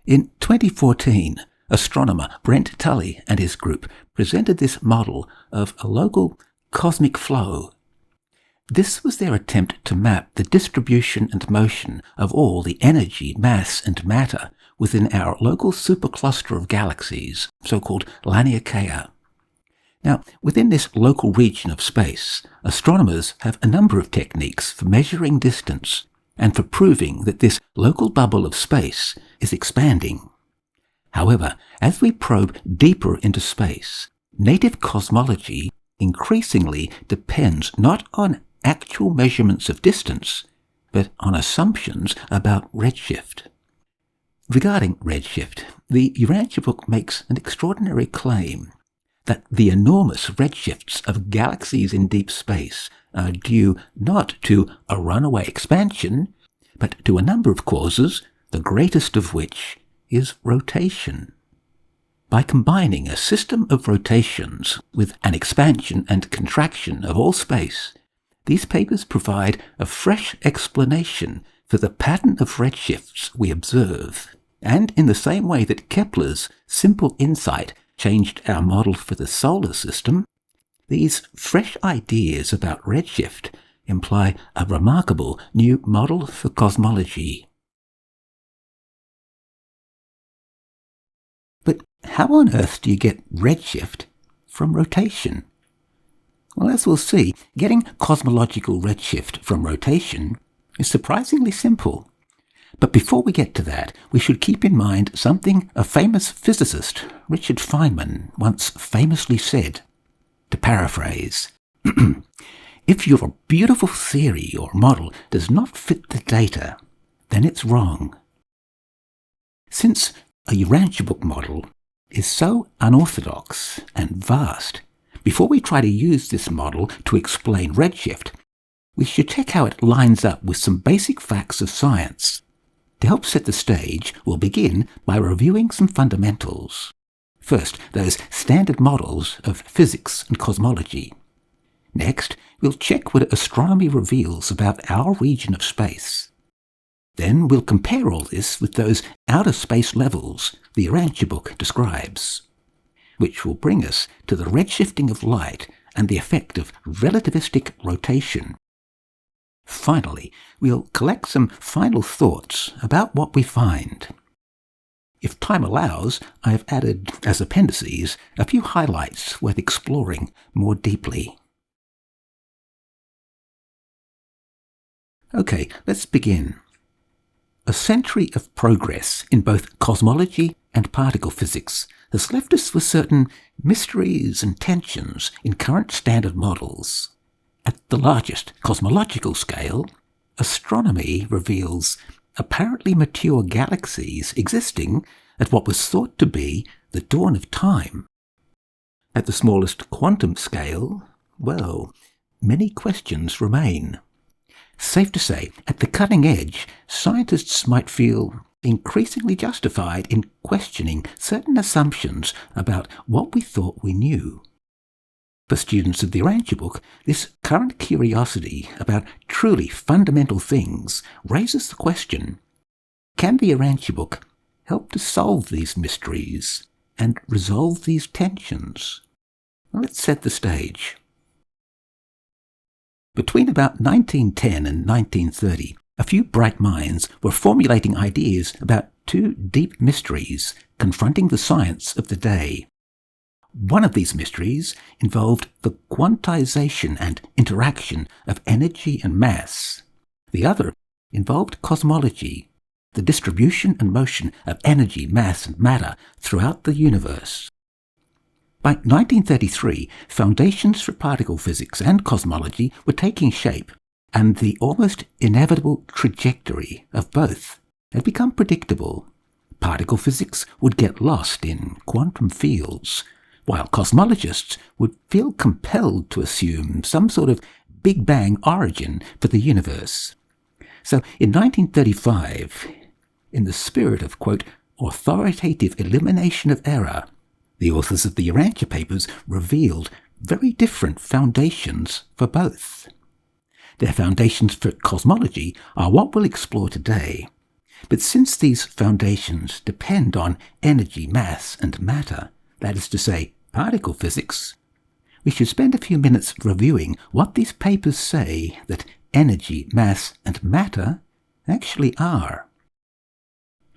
In 2014, astronomer Brent Tully and his group presented this model of a local cosmic flow. This was their attempt to map the distribution and motion of all the energy, mass, and matter within our local supercluster of galaxies, so-called Laniakea. Now, within this local region of space, astronomers have a number of techniques for measuring distance and for proving that this local bubble of space is expanding. However, as we probe deeper into space, native cosmology increasingly depends not on actual measurements of distance, but on assumptions about redshift. Regarding redshift, the Urantia Book makes an extraordinary claim that the enormous redshifts of galaxies in deep space are due not to a runaway expansion, but to a number of causes, the greatest of which is rotation. By combining a system of rotations with an expansion and contraction of all space, these papers provide a fresh explanation for the pattern of redshifts we observe, and in the same way that Kepler's simple insight changed our model for the solar system, these fresh ideas about redshift imply a remarkable new model for cosmology. But how on earth do you get redshift from rotation? Well, as we'll see, getting cosmological redshift from rotation is surprisingly simple. But before we get to that, we should keep in mind something a famous physicist, Richard Feynman, once famously said. To paraphrase, if your beautiful theory or model does not fit the data, then it's wrong. Since a Urantia Book model is so unorthodox and vast, before we try to use this model to explain redshift, we should check how it lines up with some basic facts of science. To help set the stage, we'll begin by reviewing some fundamentals. First, those standard models of physics and cosmology. Next, we'll check what astronomy reveals about our region of space. Then we'll compare all this with those outer space levels the Urantia Book describes, which will bring us to the redshifting of light and the effect of relativistic rotation. Finally, we'll collect some final thoughts about what we find. If time allows, I have added, as appendices, a few highlights worth exploring more deeply. Okay, let's begin. A century of progress in both cosmology and particle physics has left us with certain mysteries and tensions in current standard models. At the largest cosmological scale, astronomy reveals apparently mature galaxies existing at what was thought to be the dawn of time. At the smallest quantum scale, well, many questions remain. Safe to say, at the cutting edge, scientists might feel increasingly justified in questioning certain assumptions about what we thought we knew. For students of the Urantia Book, this current curiosity about truly fundamental things raises the question, can the Urantia Book help to solve these mysteries and resolve these tensions? Well, let's set the stage. Between about 1910 and 1930, a few bright minds were formulating ideas about two deep mysteries confronting the science of the day. One of these mysteries involved the quantization and interaction of energy and mass. The other involved cosmology, the distribution and motion of energy, mass, and matter throughout the universe. By 1933, foundations for particle physics and cosmology were taking shape, and the almost inevitable trajectory of both had become predictable. Particle physics would get lost in quantum fields, while cosmologists would feel compelled to assume some sort of Big Bang origin for the universe. So in 1935, in the spirit of, quote, authoritative elimination of error, the authors of the Urantia papers revealed very different foundations for both. Their foundations for cosmology are what we'll explore today, But since these foundations depend on energy, mass, and matter, that is to say, particle physics, we should spend a few minutes reviewing what these papers say that energy, mass, and matter actually are.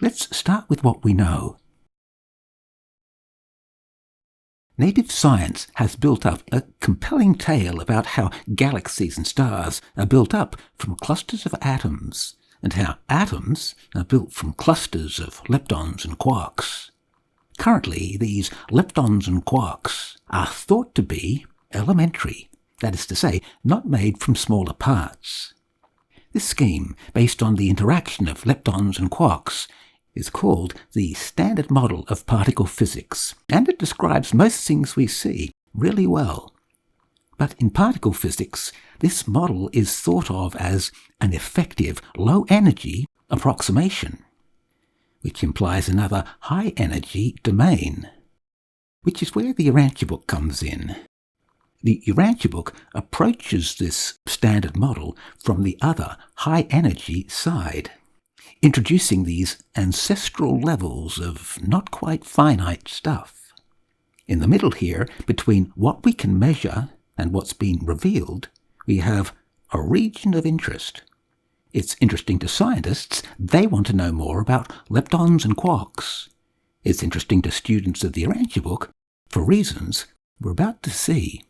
Let's start with what we know. Native science has built up a compelling tale about how galaxies and stars are built up from clusters of atoms, and how atoms are built from clusters of leptons and quarks. Currently, these leptons and quarks are thought to be elementary, that is to say, not made from smaller parts. This scheme, based on the interaction of leptons and quarks, is called the Standard Model of Particle Physics, and it describes most things we see really well. But in particle physics, this model is thought of as an effective low-energy approximation, which implies another high-energy domain, which is where the Urantia Book comes in. The Urantia Book approaches this standard model from the other high-energy side, introducing these ancestral levels of not quite finite stuff. In the middle here, between what we can measure and what's being revealed, we have a region of interest. It's interesting to scientists. They want to know more about leptons and quarks. It's interesting to students of the Urantia Book for reasons we're about to see.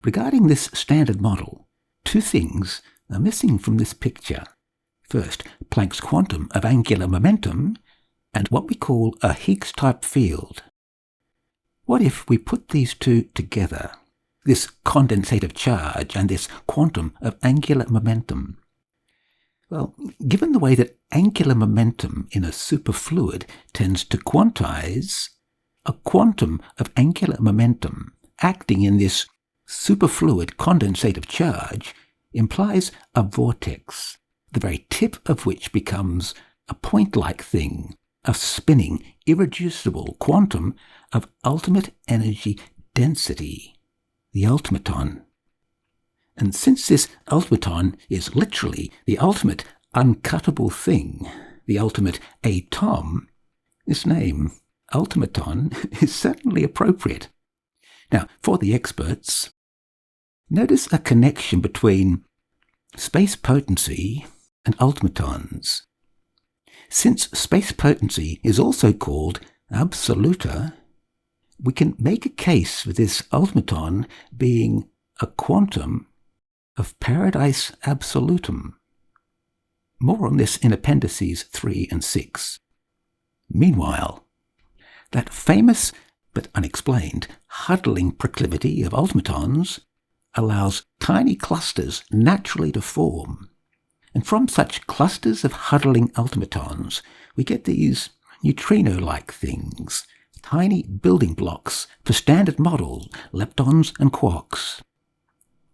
Regarding this standard model, two things are missing from this picture. First, Planck's quantum of angular momentum, and what we call a Higgs-type field. What if we put these two together, this condensate of charge and this quantum of angular momentum? Well, given the way that angular momentum in a superfluid tends to quantize, a quantum of angular momentum acting in this superfluid condensate of charge implies a vortex, the very tip of which becomes a point-like thing, a spinning, irreducible quantum of ultimate energy density, the ultimaton. And since this ultimaton is literally the ultimate uncuttable thing, the ultimate atom, this name, ultimaton, is certainly appropriate. Now, for the experts, notice a connection between space potency and ultimatons. Since space potency is also called absoluta, we can make a case for this ultimaton being a quantum of paradise absolutum. More on this in Appendices 3 and 6. Meanwhile, that famous but unexplained huddling proclivity of ultimatons allows tiny clusters naturally to form. And from such clusters of huddling ultimatons, we get these neutrino-like things, tiny building blocks for standard model leptons and quarks,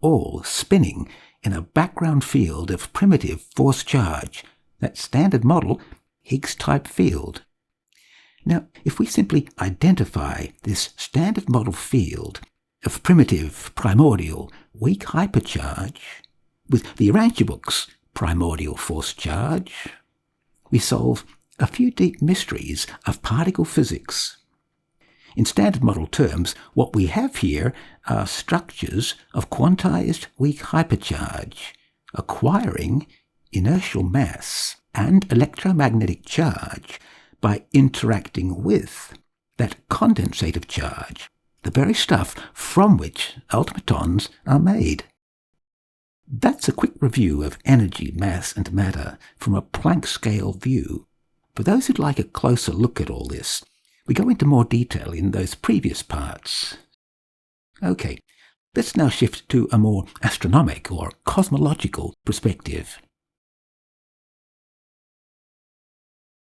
all spinning in a background field of primitive force charge, that standard model Higgs-type field. Now, if we simply identify this standard model field of primitive, primordial, weak hypercharge with the Urantia Book's primordial force charge, we solve a few deep mysteries of particle physics. In standard model terms, what we have here are structures of quantized weak hypercharge, acquiring inertial mass and electromagnetic charge by interacting with that condensate of charge, the very stuff from which ultimatons are made. That's a quick review of energy, mass, and matter from a Planck scale view. For those who'd like a closer look at all this, we go into more detail in those previous parts. Okay, let's now shift to a more astronomic or cosmological perspective.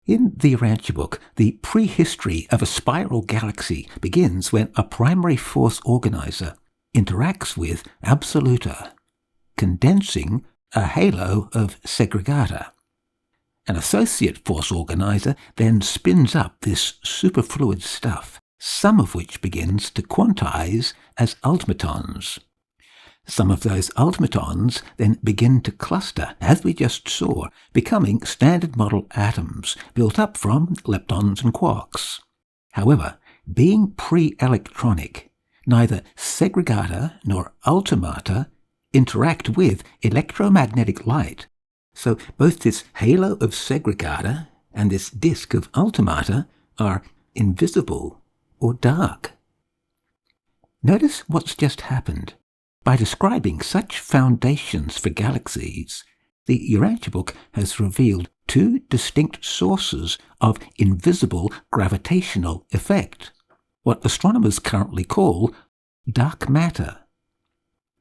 In the Urantia Book, the prehistory of a spiral galaxy begins when a primary force organizer interacts with absoluta, condensing a halo of Segregata. An associate force organizer then spins up this superfluid stuff, some of which begins to quantize as ultimatons. Some of those ultimatons then begin to cluster, as we just saw, becoming standard model atoms built up from leptons and quarks. However, being pre-electronic, neither segregata nor ultimata interact with electromagnetic light, so both this halo of segregata and this disk of ultimata are invisible or dark. Notice what's just happened. By describing such foundations for galaxies, the Urantia Book has revealed two distinct sources of invisible gravitational effect, what astronomers currently call dark matter.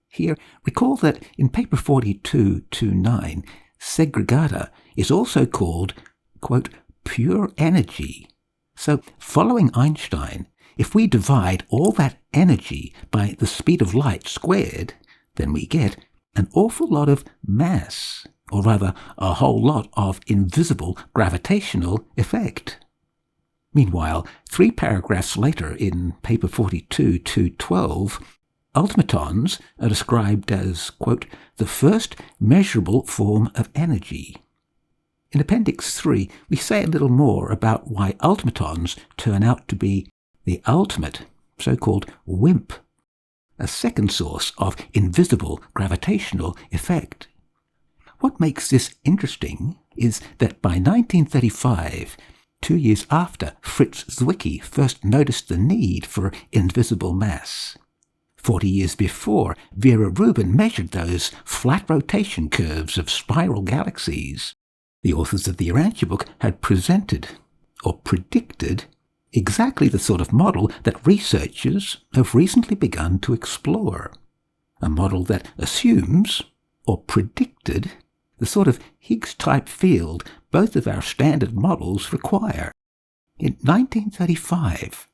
Here, recall that in paper 4229, segregata is also called, quote, pure energy. So, following Einstein, if we divide all that energy by the speed of light squared, then we get an awful lot of mass, or rather a whole lot of invisible gravitational effect. Meanwhile, 3 paragraphs later in paper 42.212, ultimatons are described as, quote, the first measurable form of energy. In Appendix 3, we say a little more about why ultimatons turn out to be the ultimate, so-called WIMP, a second source of invisible gravitational effect. What makes this interesting is that by 1935, 2 years after Fritz Zwicky first noticed the need for invisible mass, 40 years before, Vera Rubin measured those flat rotation curves of spiral galaxies, the authors of the Urantia Book had presented, or predicted, exactly the sort of model that researchers have recently begun to explore. A model that assumes, or predicted, the sort of Higgs-type field both of our standard models require. In 1935.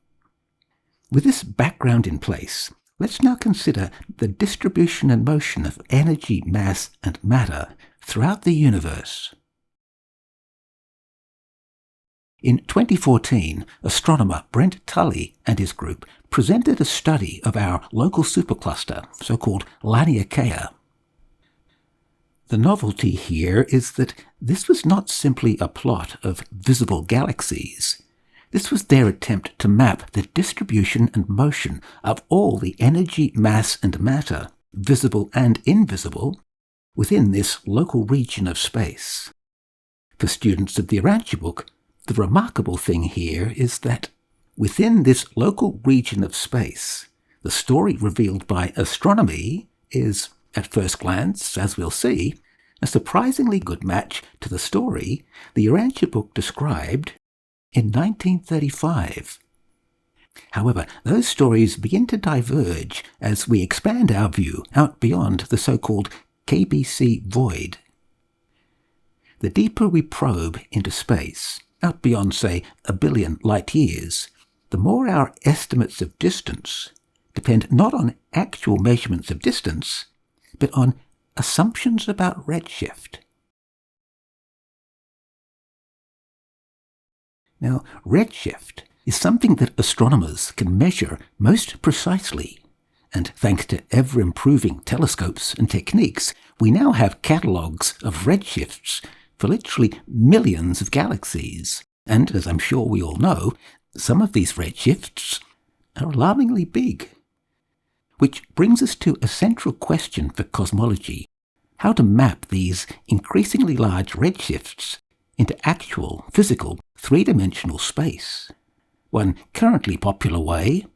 With this background in place, let's now consider the distribution and motion of energy, mass, and matter throughout the universe. In 2014, astronomer Brent Tully and his group presented a study of our local supercluster, so-called Laniakea. The novelty here is that this was not simply a plot of visible galaxies. This was their attempt to map the distribution and motion of all the energy, mass, and matter, visible and invisible, within this local region of space. For students of the Urantia Book, the remarkable thing here is that within this local region of space, the story revealed by astronomy is, at first glance, as we'll see, a surprisingly good match to the story the Urantia Book described in 1935. However, those stories begin to diverge as we expand our view out beyond the so-called KBC void. The deeper we probe into space, out beyond, say, 1 billion light-years, the more our estimates of distance depend not on actual measurements of distance, but on assumptions about redshift. Now, redshift is something that astronomers can measure most precisely, and thanks to ever-improving telescopes and techniques, we now have catalogues of redshifts for literally millions of galaxies. And, as I'm sure we all know, some of these redshifts are alarmingly big. Which brings us to a central question for cosmology: how to map these increasingly large redshifts into actual, physical, three-dimensional space. One currently popular way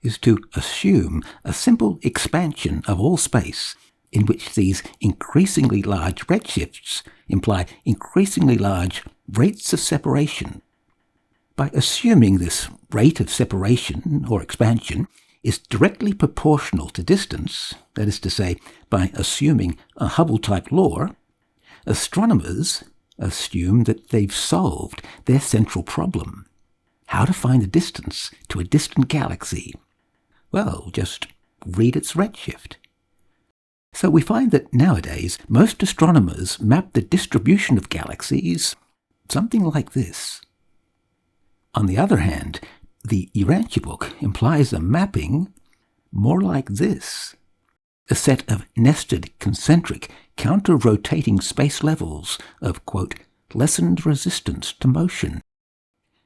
is to assume a simple expansion of all space in which these increasingly large redshifts imply increasingly large rates of separation. By assuming this rate of separation or expansion is directly proportional to distance, that is to say, by assuming a Hubble-type law, astronomers assume that they've solved their central problem: how to find the distance to a distant galaxy. Well, just read its redshift. So we find that nowadays most astronomers map the distribution of galaxies something like this. On the other hand, the Urantia Book implies a mapping more like this. a set of nested, concentric, counter-rotating space levels of, quote, lessened resistance to motion.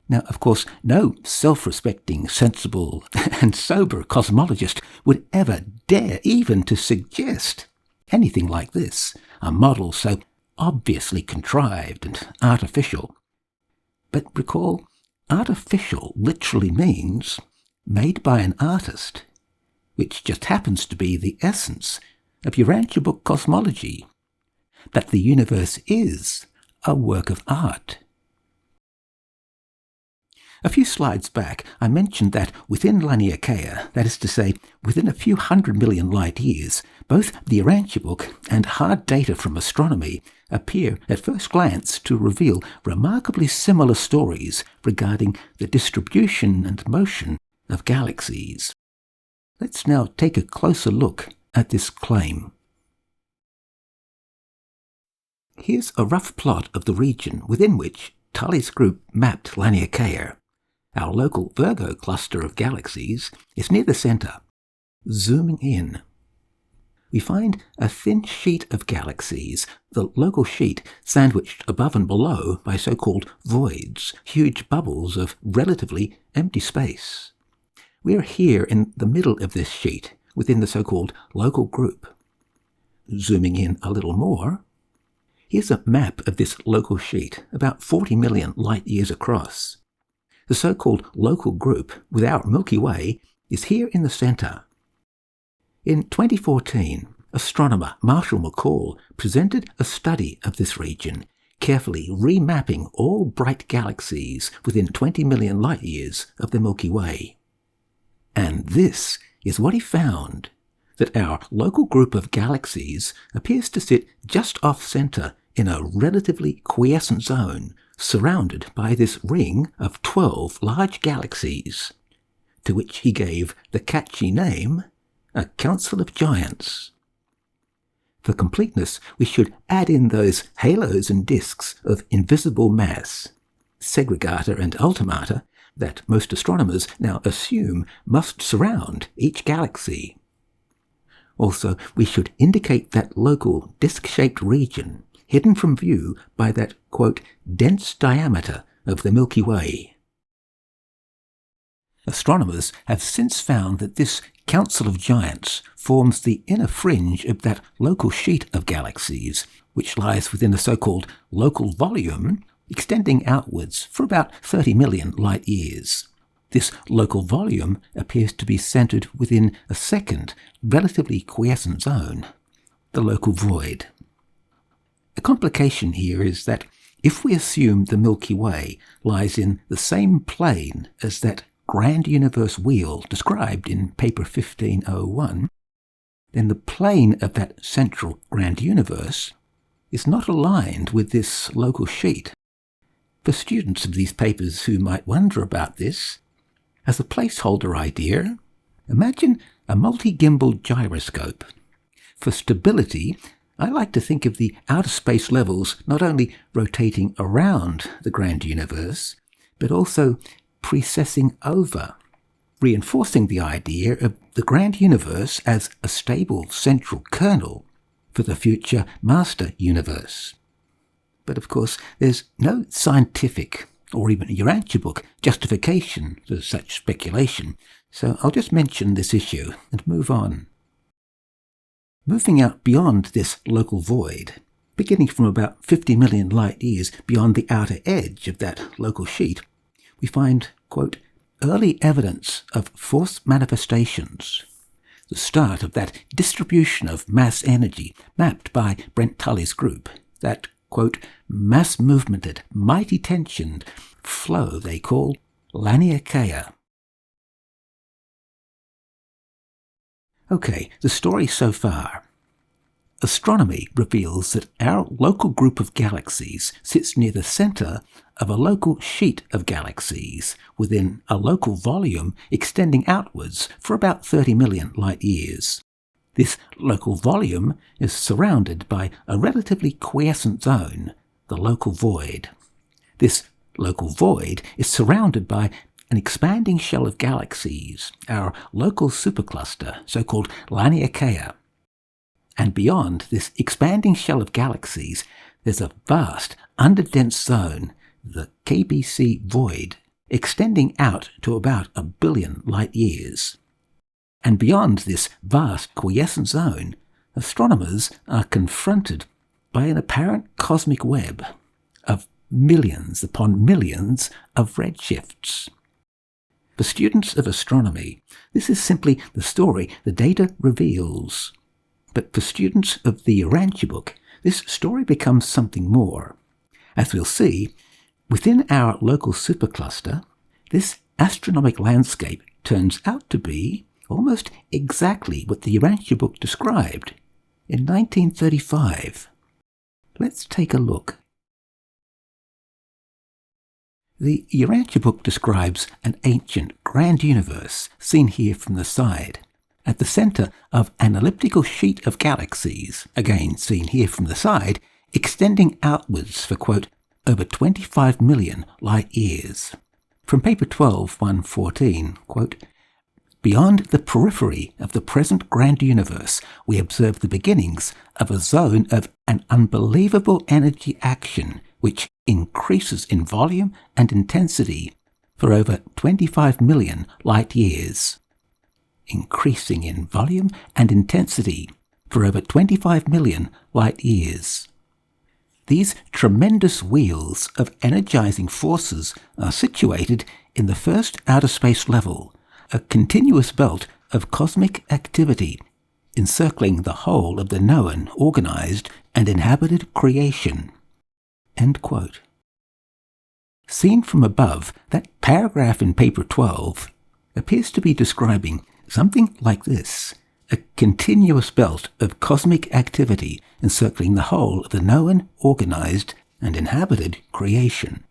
Now, of course, no self-respecting, sensible, and sober cosmologist would ever dare even to suggest anything like this, a model so obviously contrived and artificial. But recall, artificial literally means made by an artist, which just happens to be the essence of Urantia Book Cosmology, that the universe is a work of art. A few slides back, I mentioned that within Laniakea, that is to say, within a few 100 million light years, both the Urantia Book and hard data from astronomy appear at first glance to reveal remarkably similar stories regarding the distribution and motion of galaxies. Let's now take a closer look at this claim. Here's a rough plot of the region within which Tully's group mapped Laniakea. Our local Virgo cluster of galaxies is near the centre. Zooming in, we find a thin sheet of galaxies, the local sheet sandwiched above and below by so-called voids, huge bubbles of relatively empty space. We're here in the middle of this sheet, within the so-called local group. Zooming in a little more, here's a map of this local sheet, about 40 million light-years across. The so-called local group with our Milky Way is here in the centre. In 2014, astronomer Marshall McCall presented a study of this region, carefully remapping all bright galaxies within 20 million light-years of the Milky Way. And this is what he found, that our local group of galaxies appears to sit just off-centre in a relatively quiescent zone, surrounded by this ring of 12 large galaxies, to which he gave the catchy name, a Council of Giants. For completeness, we should add in those halos and disks of invisible mass, Segregata and ultimata, that most astronomers now assume must surround each galaxy. Also, we should indicate that local disk-shaped region hidden from view by that, quote, dense diameter of the Milky Way. Astronomers have since found that this Council of Giants forms the inner fringe of that local sheet of galaxies, which lies within a so-called local volume, extending outwards for about 30 million light-years. This local volume appears to be centred within a second, relatively quiescent zone, the local void. A complication here is that if we assume the Milky Way lies in the same plane as that grand universe wheel described in paper 1501, then the plane of that central grand universe is not aligned with this local sheet. For students of these papers who might wonder about this, as a placeholder idea, imagine a multi-gimbal gyroscope. For stability, I like to think of the outer space levels not only rotating around the grand universe, but also precessing over, reinforcing the idea of the grand universe as a stable central kernel for the future master universe. But of course, there's no scientific or even Urantia Book justification for such speculation, so I'll just mention this issue and move on. Moving out beyond this local void, beginning from about 50 million light-years beyond the outer edge of that local sheet, we find, quote, early evidence of force manifestations, the start of that distribution of mass energy mapped by Brent Tully's group, that, quote, mass-movemented, mighty-tensioned flow they call Laniakea. Okay, the story so far. Astronomy reveals that our local group of galaxies sits near the centre of a local sheet of galaxies within a local volume extending outwards for about 30 million light-years. This local volume is surrounded by a relatively quiescent zone, the local void. This local void is surrounded by an expanding shell of galaxies, our local supercluster, so-called Laniakea. And beyond this expanding shell of galaxies, there's a vast, underdense zone, the KBC void, extending out to about 1 billion light-years. And beyond this vast quiescent zone, astronomers are confronted by an apparent cosmic web of millions upon millions of redshifts. For students of astronomy, this is simply the story the data reveals. But for students of the Urantia Book, this story becomes something more. As we'll see, within our local supercluster, this astronomic landscape turns out to be almost exactly what the Urantia Book described in 1935. Let's take a look. The Urantia Book describes an ancient, grand universe seen here from the side, at the centre of an elliptical sheet of galaxies, again seen here from the side, extending outwards for, quote, over 25 million light-years. From paper 12, 114, quote, beyond the periphery of the present grand universe, we observe the beginnings of a zone of an unbelievable energy action which increases in volume and intensity for over 25 million light-years. Increasing in volume and intensity for over 25 million light-years. These tremendous wheels of energizing forces are situated in the first outer space level, a continuous belt of cosmic activity encircling the whole of the known, organized, and inhabited creation. End quote. Seen from above, that paragraph in paper 12 appears to be describing something like this: a continuous belt of cosmic activity encircling the whole of the known, organized, and inhabited creation.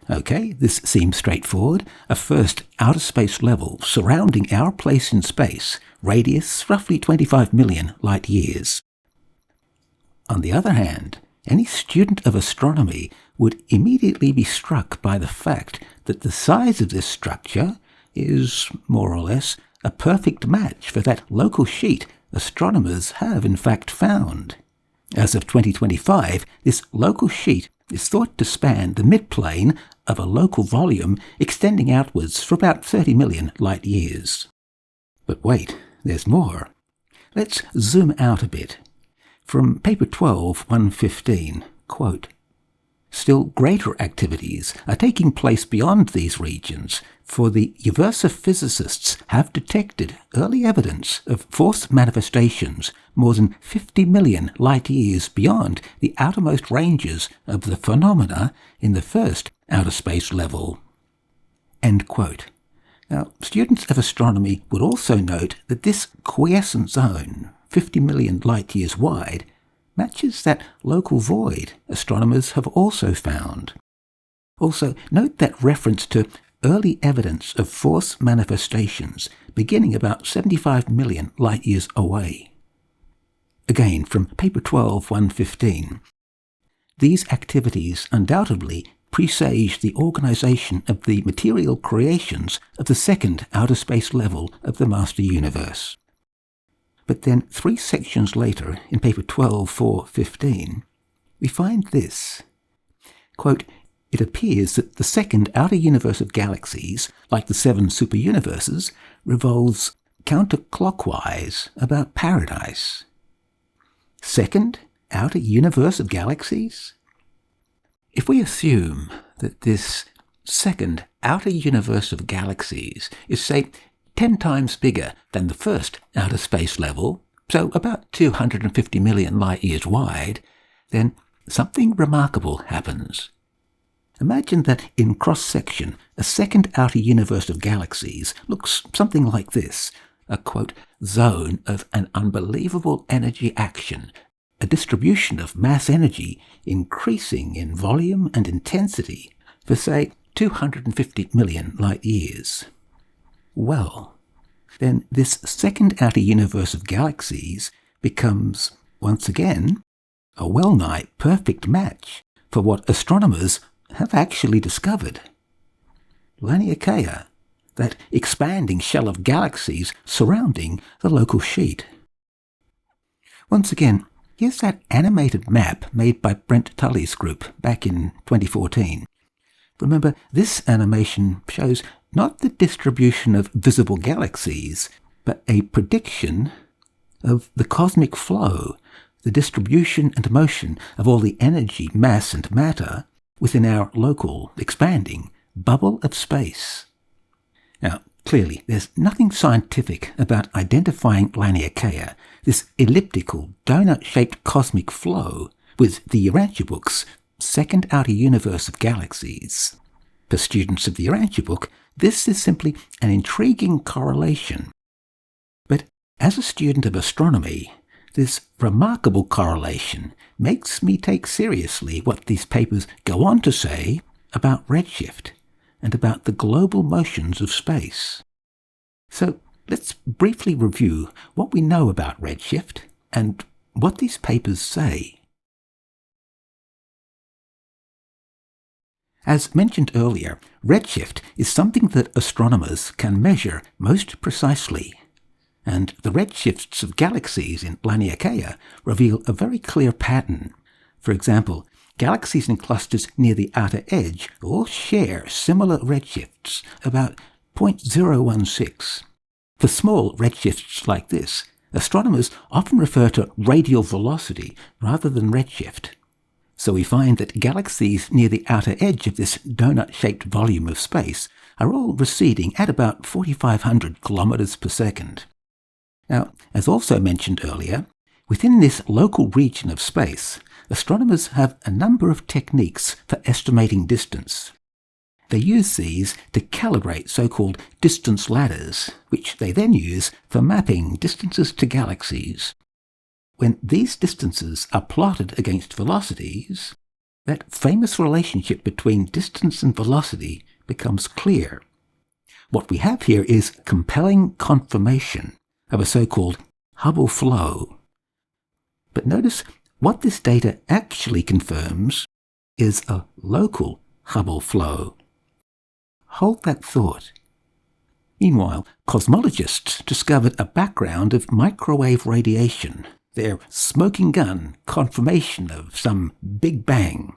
Okay, this seems straightforward. A first outer space level surrounding our place in space, radius roughly 25 million light-years. On the other hand, any student of astronomy would immediately be struck by the fact that the size of this structure is, more or less, a perfect match for that local sheet astronomers have in fact found. As of 2025, this local sheet is thought to span the midplane of a local volume extending outwards for about 30 million light-years. But wait, there's more. Let's zoom out a bit. From paper 12, 115, quote, still greater activities are taking place beyond these regions, for the Urantia physicists have detected early evidence of force manifestations more than 50 million light-years beyond the outermost ranges of the phenomena in the first outer space level. End quote. Now, students of astronomy would also note that this quiescent zone, 50 million light-years wide, matches that local void astronomers have also found. Also, note that reference to early evidence of force manifestations beginning about 75 million light-years away. Again, from paper 12, 115, these activities undoubtedly presage the organization of the material creations of the second outer space level of the master universe. But then 3 sections later, in paper 12, 415, we find this. Quote, it appears that the second outer universe of galaxies, like the 7 superuniverses, revolves counterclockwise about paradise. Second outer universe of galaxies? If we assume that this second outer universe of galaxies is, say, 10 times bigger than the first outer space level, so about 250 million light-years wide, then something remarkable happens. Imagine that in cross-section, a second outer universe of galaxies looks something like this, a, quote, zone of an unbelievable energy action, a distribution of mass energy increasing in volume and intensity for, say, 250 million light-years. Well, then this second outer universe of galaxies becomes, once again, a well-nigh perfect match for what astronomers have actually discovered. Laniakea, that expanding shell of galaxies surrounding the local sheet. Once again, here's that animated map made by Brent Tully's group back in 2014. Remember, this animation shows not the distribution of visible galaxies, but a prediction of the cosmic flow, the distribution and motion of all the energy, mass and matter within our local, expanding bubble of space. Now, clearly, there's nothing scientific about identifying Laniakea, this elliptical, donut-shaped cosmic flow, with the Urantia Book's second outer universe of galaxies. For students of the Urantia Book, this is simply an intriguing correlation. But as a student of astronomy, this remarkable correlation makes me take seriously what these papers go on to say about redshift and about the global motions of space. So let's briefly review what we know about redshift and what these papers say. As mentioned earlier, redshift is something that astronomers can measure most precisely, and the redshifts of galaxies in Laniakea reveal a very clear pattern. For example, galaxies and clusters near the outer edge all share similar redshifts, about 0.016. For small redshifts like this, astronomers often refer to radial velocity rather than redshift. So we find that galaxies near the outer edge of this donut-shaped volume of space are all receding at about 4,500 kilometers per second. Now, as also mentioned earlier, within this local region of space, astronomers have a number of techniques for estimating distance. They use these to calibrate so-called distance ladders, which they then use for mapping distances to galaxies. When these distances are plotted against velocities, that famous relationship between distance and velocity becomes clear. What we have here is compelling confirmation of a so-called Hubble flow. But notice what this data actually confirms is a local Hubble flow. Hold that thought. Meanwhile, cosmologists discovered a background of microwave radiation, their smoking gun confirmation of some Big Bang.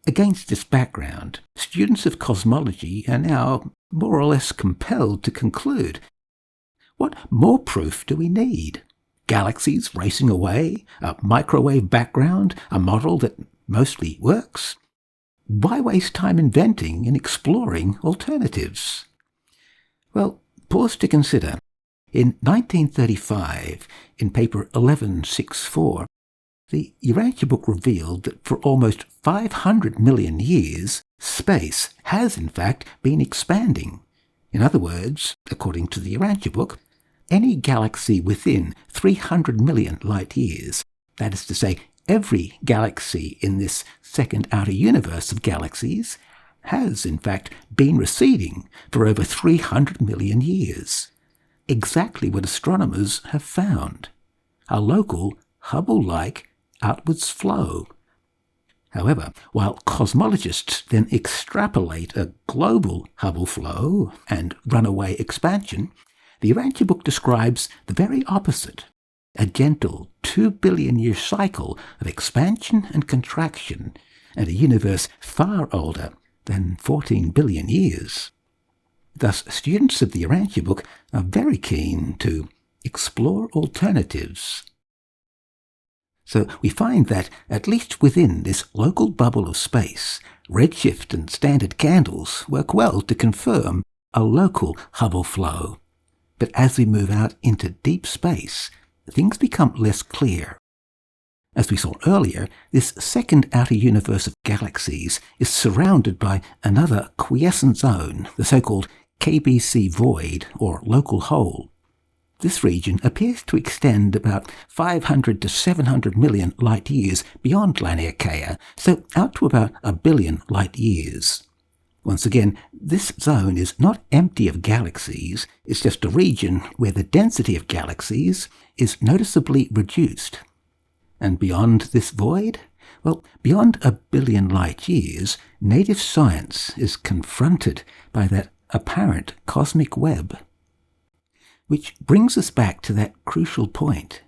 Against this background, students of cosmology are now more or less compelled to conclude, what more proof do we need? Galaxies racing away, a microwave background, a model that mostly works? Why waste time inventing and exploring alternatives? Well, pause to consider. In 1935, in paper 1164, the Urantia Book revealed that for almost 500 million years, space has in fact been expanding. In other words, according to the Urantia Book, any galaxy within 300 million light-years, that is to say, every galaxy in this second outer universe of galaxies, has in fact been receding for over 300 million years. Exactly what astronomers have found, a local Hubble-like outwards flow. However, while cosmologists then extrapolate a global Hubble flow and runaway expansion, the Urantia Book describes the very opposite, a gentle 2 billion year cycle of expansion and contraction, and a universe far older than 14 billion years. Thus, students of the Urantia Book are very keen to explore alternatives. So we find that, at least within this local bubble of space, redshift and standard candles work well to confirm a local Hubble flow. But as we move out into deep space, things become less clear. As we saw earlier, this second outer universe of galaxies is surrounded by another quiescent zone, the so-called KBC void, or local hole. This region appears to extend about 500 to 700 million light-years beyond Laniakea, so out to about 1 billion light-years. Once again, this zone is not empty of galaxies, it's just a region where the density of galaxies is noticeably reduced. And beyond this void? Well, beyond 1 billion light-years, native science is confronted by that apparent cosmic web. Which brings us back to that crucial point.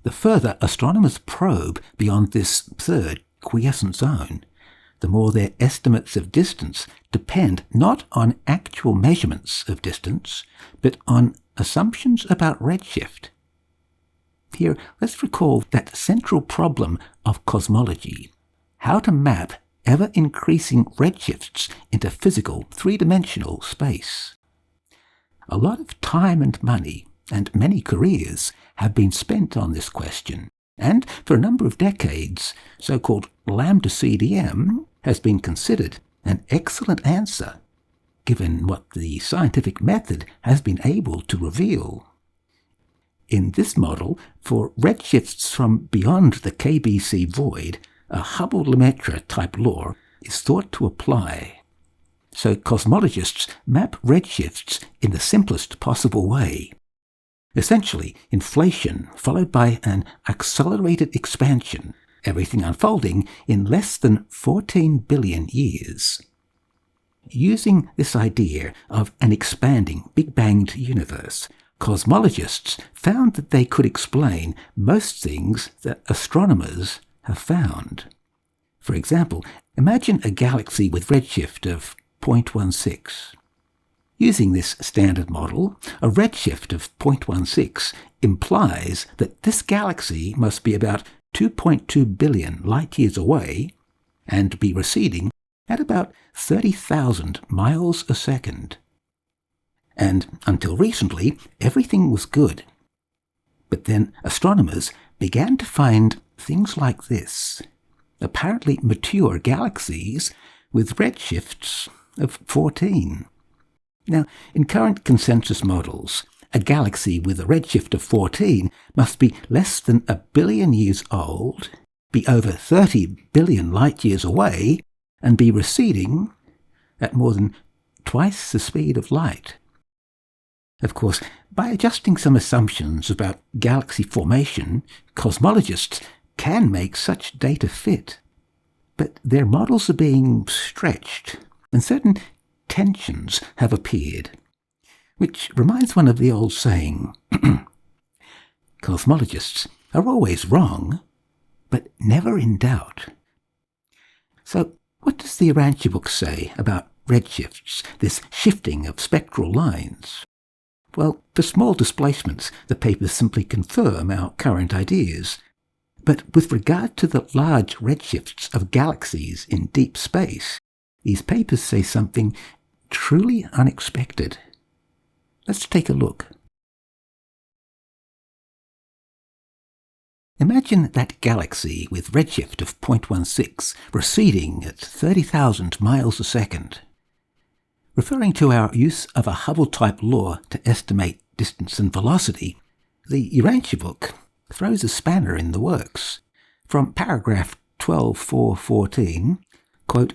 The further astronomers probe beyond this third quiescent zone, the more their estimates of distance depend not on actual measurements of distance, but on assumptions about redshift. Here, let's recall that central problem of cosmology: how to map ever-increasing redshifts into physical, three-dimensional space. A lot of time and money, and many careers, have been spent on this question, and for a number of decades, so-called lambda CDM has been considered an excellent answer, given what the scientific method has been able to reveal. In this model, for redshifts from beyond the KBC void, a Hubble-Lemaitre type law is thought to apply. So cosmologists map redshifts in the simplest possible way. Essentially, inflation followed by an accelerated expansion, everything unfolding in less than 14 billion years. Using this idea of an expanding, big-banged universe, cosmologists found that they could explain most things that astronomers have found. For example, imagine a galaxy with redshift of 0.16. Using this standard model, a redshift of 0.16 implies that this galaxy must be about 2.2 billion light-years away and be receding at about 30,000 miles a second. And until recently, everything was good. But then astronomers began to find things like this: apparently mature galaxies with redshifts of 14. Now, in current consensus models, a galaxy with a redshift of 14 must be less than 1 billion years old, be over 30 billion light-years away, and be receding at more than twice the speed of light. Of course, by adjusting some assumptions about galaxy formation, cosmologists can make such data fit. But their models are being stretched, and certain tensions have appeared, which reminds one of the old saying, cosmologists are always wrong, but never in doubt. So, what does the Urantia Book say about redshifts, this shifting of spectral lines? Well, for small displacements, the papers simply confirm our current ideas. But with regard to the large redshifts of galaxies in deep space, these papers say something truly unexpected. Let's take a look. Imagine that galaxy with redshift of 0.16 receding at 30,000 miles a second. Referring to our use of a Hubble-type law to estimate distance and velocity, the Urantia Book throws a spanner in the works. From paragraph 12.4.14, quote,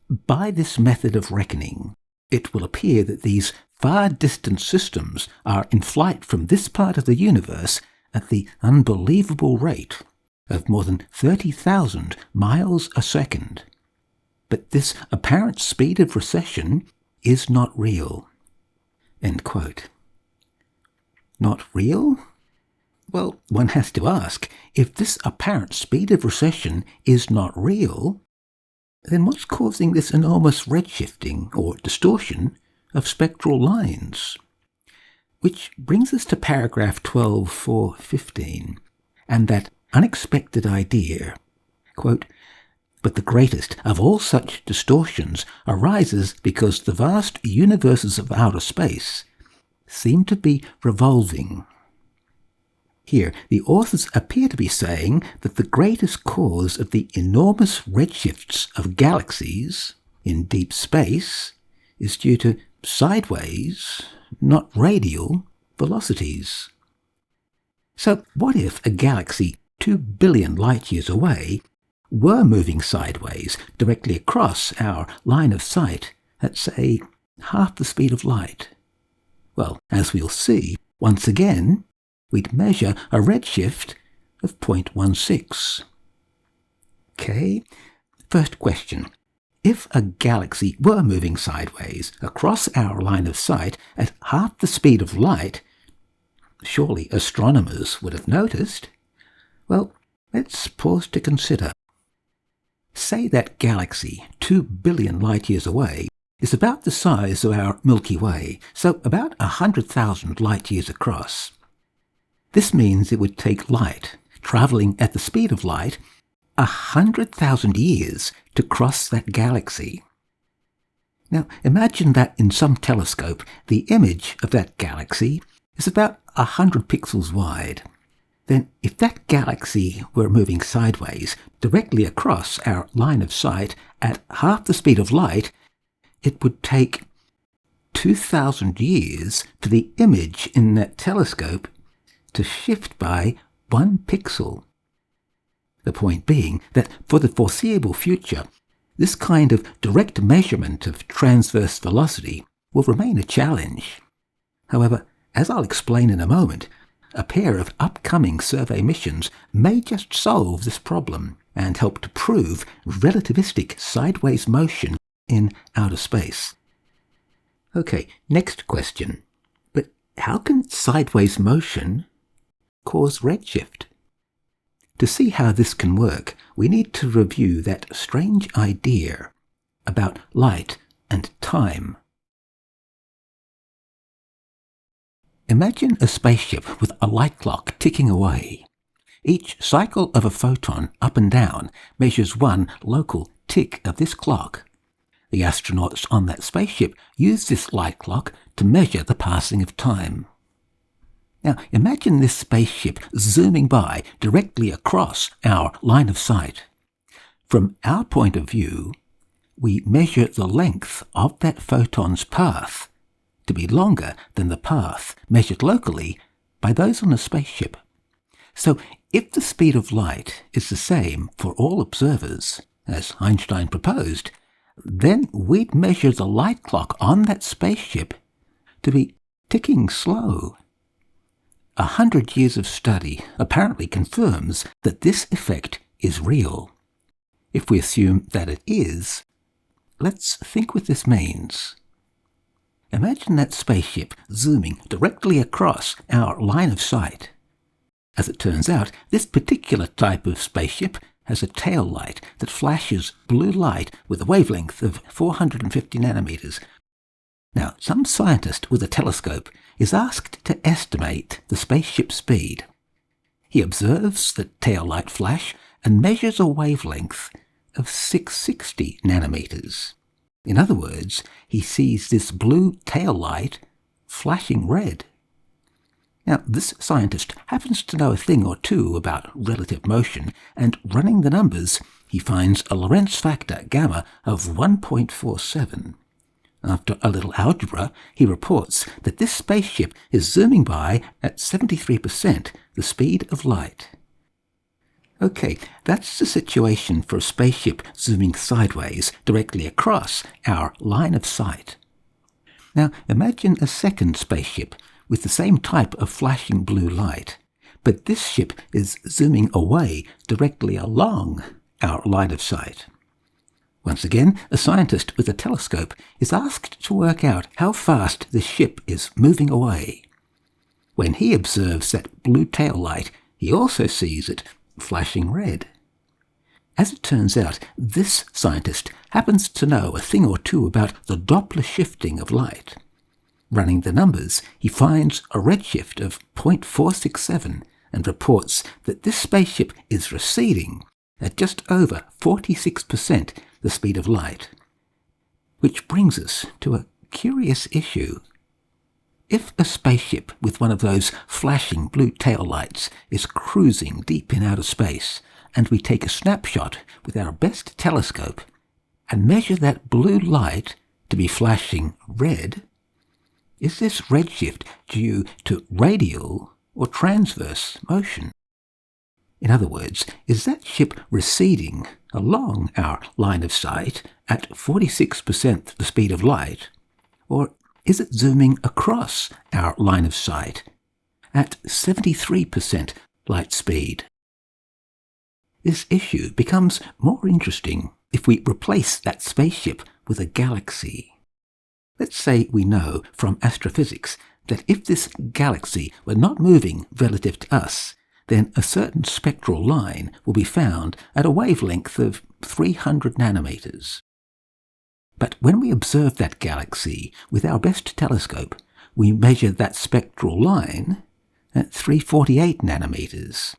"By this method of reckoning, it will appear that these far-distant systems are in flight from this part of the universe at the unbelievable rate of more than 30,000 miles a second. But this apparent speed of recession is not real." End quote. Not real? Well, one has to ask, if this apparent speed of recession is not real, then what's causing this enormous redshifting, or distortion, of spectral lines? Which brings us to paragraph 12.4.15, and that unexpected idea, quote, "But the greatest of all such distortions arises because the vast universes of outer space seem to be revolving." Here, the authors appear to be saying that the greatest cause of the enormous redshifts of galaxies in deep space is due to sideways, not radial, velocities. So what if a galaxy 2 billion light-years away were moving sideways directly across our line of sight at, say, half the speed of light? Well, as we'll see, once again, we'd measure a redshift of 0.16. Okay, first question. If a galaxy were moving sideways across our line of sight at half the speed of light, surely astronomers would have noticed. Well, let's pause to consider. Say that galaxy, 2 billion light-years away, is about the size of our Milky Way, so about 100,000 light-years across. This means it would take light, travelling at the speed of light, 100,000 years to cross that galaxy. Now, imagine that in some telescope, the image of that galaxy is about 100 pixels wide. Then, if that galaxy were moving sideways, directly across our line of sight at half the speed of light, it would take 2,000 years for the image in that telescope to shift by 1 pixel. The point being that for the foreseeable future, this kind of direct measurement of transverse velocity will remain a challenge. However, as I'll explain in a moment, a pair of upcoming survey missions may just solve this problem and help to prove relativistic sideways motion in outer space. Okay, next question. But how can sideways motion cause redshift? To see how this can work, we need to review that strange idea about light and time. Imagine a spaceship with a light clock ticking away. Each cycle of a photon up and down measures one local tick of this clock. The astronauts on that spaceship use this light clock to measure the passing of time. Now, imagine this spaceship zooming by directly across our line of sight. From our point of view, we measure the length of that photon's path to be longer than the path measured locally by those on a spaceship. So, if the speed of light is the same for all observers, as Einstein proposed, then we'd measure the light clock on that spaceship to be ticking slow. 100 years of study apparently confirms that this effect is real. If we assume that it is, let's think what this means. Imagine that spaceship zooming directly across our line of sight. As it turns out, this particular type of spaceship has a tail light that flashes blue light with a wavelength of 450 nanometers. Now, some scientist with a telescope is asked to estimate the spaceship speed. He observes the tail light flash and measures a wavelength of 660 nanometers. In other words, he sees this blue tail light flashing red. Now, this scientist happens to know a thing or two about relative motion, and running the numbers, he finds a Lorentz factor, gamma, of 1.47. After a little algebra, he reports that this spaceship is zooming by at 73% the speed of light. Okay, that's the situation for a spaceship zooming sideways directly across our line of sight. Now, imagine a second spaceship with the same type of flashing blue light, but this ship is zooming away directly along our line of sight. Once again, a scientist with a telescope is asked to work out how fast this ship is moving away. When he observes that blue tail light, he also sees it flashing red. As it turns out, this scientist happens to know a thing or two about the Doppler shifting of light. Running the numbers, he finds a redshift of 0.467 and reports that this spaceship is receding at just over 46% the speed of light. Which brings us to a curious issue. If a spaceship with one of those flashing blue tail lights is cruising deep in outer space, and we take a snapshot with our best telescope and measure that blue light to be flashing red, is this redshift due to radial or transverse motion? In other words, is that ship receding along our line of sight at 46% the speed of light, or is it zooming across our line of sight at 73% light speed? This issue becomes more interesting if we replace that spaceship with a galaxy. Let's say we know from astrophysics that if this galaxy were not moving relative to us, then a certain spectral line will be found at a wavelength of 300 nanometers. But when we observe that galaxy with our best telescope, we measure that spectral line at 348 nanometers.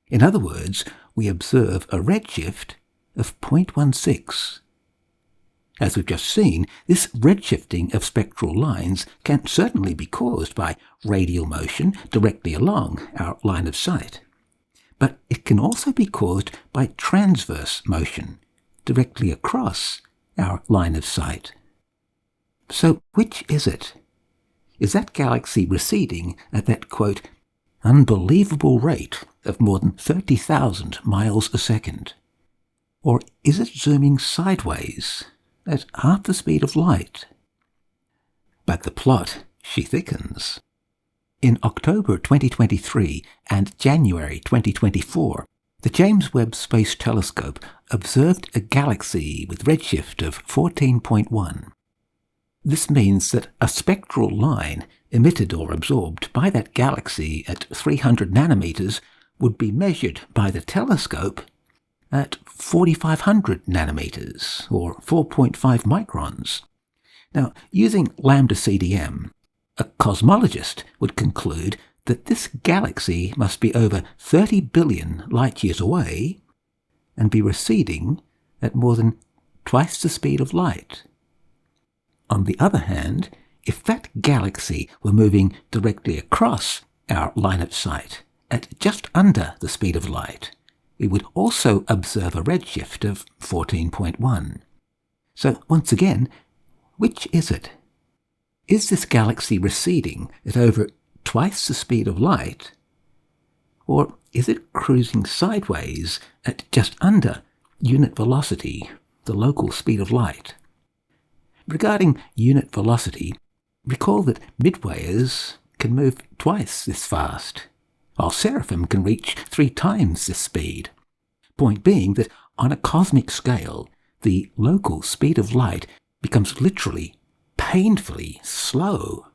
In other words, we observe a redshift of 0.16. As we've just seen, this redshifting of spectral lines can certainly be caused by radial motion directly along our line of sight. But it can also be caused by transverse motion directly across our line of sight. So which is it? Is that galaxy receding at that, quote, unbelievable rate of more than 30,000 miles a second? Or is it zooming sideways at half the speed of light? But the plot, she thickens. In October 2023 and January 2024, the James Webb Space Telescope observed a galaxy with redshift of 14.1. This means that a spectral line emitted or absorbed by that galaxy at 300 nanometers would be measured by the telescope at 4,500 nanometers, or 4.5 microns. Now, using lambda CDM, a cosmologist would conclude that this galaxy must be over 30 billion light-years away and be receding at more than twice the speed of light. On the other hand, if that galaxy were moving directly across our line of sight at just under the speed of light, we would also observe a redshift of 14.1. So once again, which is it? Is this galaxy receding at over twice the speed of light? Or is it cruising sideways at just under unit velocity, the local speed of light? Regarding unit velocity, recall that midwayers can move twice this fast, while seraphim can reach 3 times this speed. Point being that on a cosmic scale, the local speed of light becomes literally painfully slow.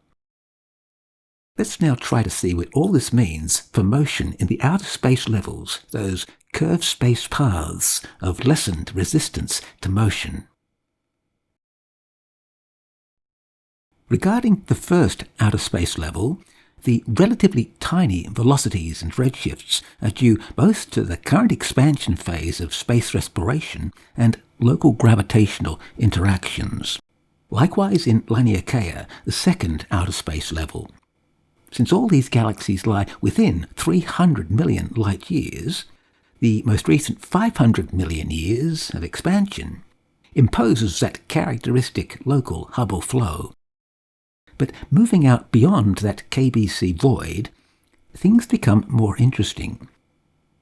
Let's now try to see what all this means for motion in the outer space levels, those curved space paths of lessened resistance to motion. Regarding the first outer space level, the relatively tiny velocities and redshifts are due both to the current expansion phase of space respiration and local gravitational interactions. Likewise in Laniakea, the second outer space level. Since all these galaxies lie within 300 million light-years, the most recent 500 million years of expansion imposes that characteristic local Hubble flow. But moving out beyond that KBC void, things become more interesting.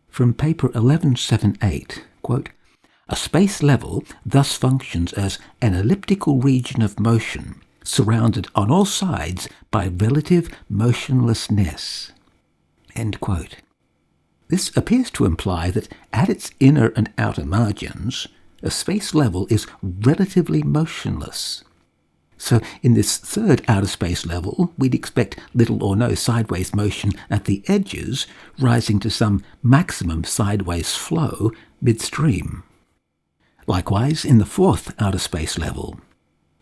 From paper 1178, quote, a space level thus functions as an elliptical region of motion, surrounded on all sides by relative motionlessness. End quote. This appears to imply that at its inner and outer margins, a space level is relatively motionless. So in this third outer space level, we'd expect little or no sideways motion at the edges, rising to some maximum sideways flow midstream. Likewise, in the fourth outer space level,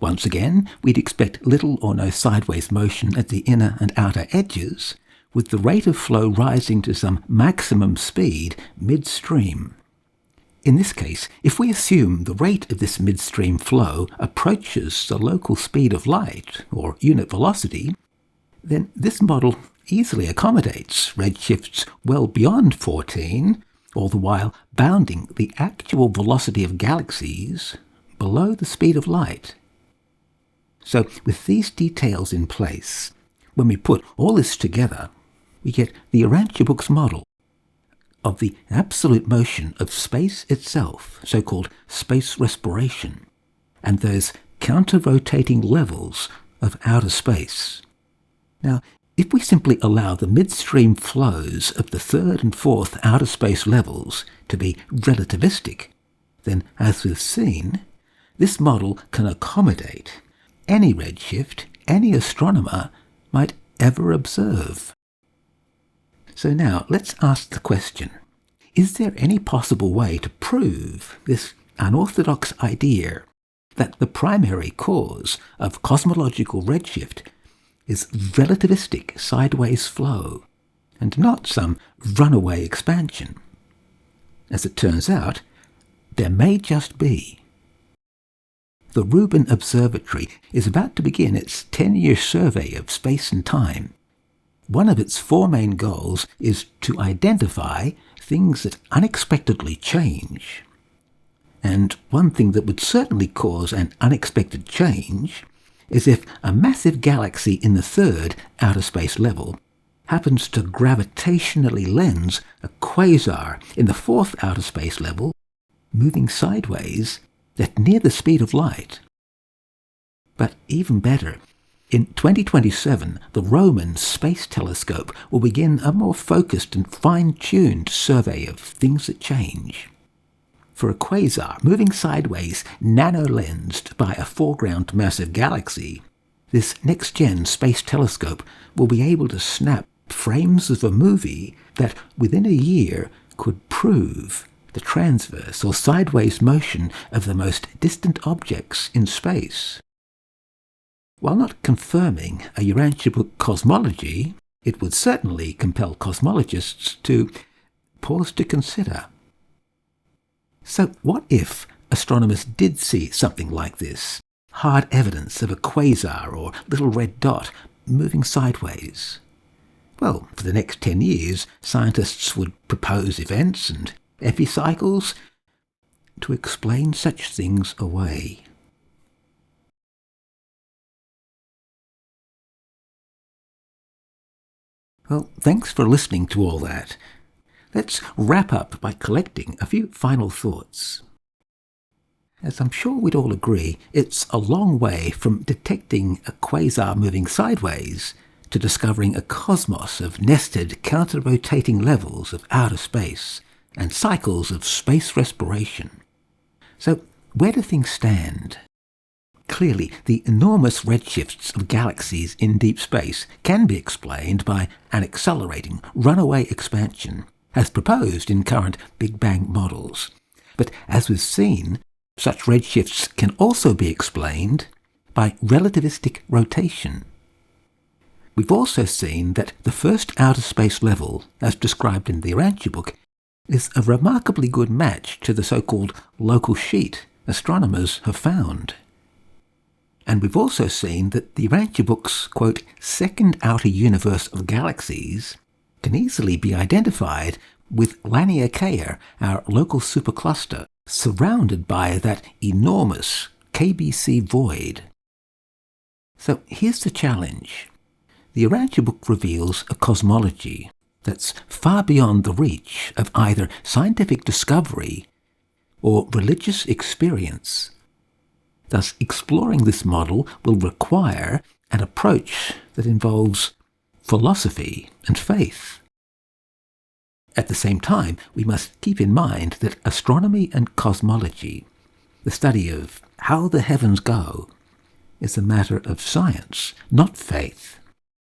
once again, we'd expect little or no sideways motion at the inner and outer edges, with the rate of flow rising to some maximum speed midstream. In this case, if we assume the rate of this midstream flow approaches the local speed of light, or unit velocity, then this model easily accommodates redshifts well beyond 14, all the while bounding the actual velocity of galaxies below the speed of light. So, with these details in place, when we put all this together, we get the Urantia Book's model of the absolute motion of space itself, so-called space respiration, and those counter-rotating levels of outer space. Now, if we simply allow the midstream flows of the third and fourth outer space levels to be relativistic, then, as we've seen, this model can accommodate any redshift any astronomer might ever observe. So now let's ask the question, is there any possible way to prove this unorthodox idea that the primary cause of cosmological redshift is relativistic sideways flow and not some runaway expansion? As it turns out, there may just be. The Rubin Observatory is about to begin its 10-year survey of space and time. One of its 4 main goals is to identify things that unexpectedly change. And one thing that would certainly cause an unexpected change is if a massive galaxy in the 3rd outer space level happens to gravitationally lens a quasar in the 4th outer space level, moving sideways at near the speed of light. But even better, in 2027, the Roman Space Telescope will begin a more focused and fine-tuned survey of things that change. For a quasar moving sideways nano-lensed by a foreground massive galaxy, this next-gen space telescope will be able to snap frames of a movie that, within a year, could prove the transverse or sideways motion of the most distant objects in space. While not confirming a Urantia Book cosmology, it would certainly compel cosmologists to pause to consider. So what if astronomers did see something like this, hard evidence of a quasar or little red dot moving sideways? Well, for the next 10 years, scientists would propose events and epicycles to explain such things away. Well, thanks for listening to all that. Let's wrap up by collecting a few final thoughts. As I'm sure we'd all agree, it's a long way from detecting a quasar moving sideways to discovering a cosmos of nested counter-rotating levels of outer space and cycles of space respiration. So, where do things stand? Clearly, the enormous redshifts of galaxies in deep space can be explained by an accelerating runaway expansion, as proposed in current Big Bang models. But as we've seen, such redshifts can also be explained by relativistic rotation. We've also seen that the first outer space level, as described in the Urantia Book, is a remarkably good match to the so-called local sheet astronomers have found. And we've also seen that the Urantia Book's, quote, second outer universe of galaxies can easily be identified with Laniakea, our local supercluster, surrounded by that enormous KBC void. So here's the challenge. The Urantia Book reveals a cosmology that's far beyond the reach of either scientific discovery or religious experience. Thus, exploring this model will require an approach that involves philosophy and faith. At the same time, we must keep in mind that astronomy and cosmology, the study of how the heavens go, is a matter of science, not faith.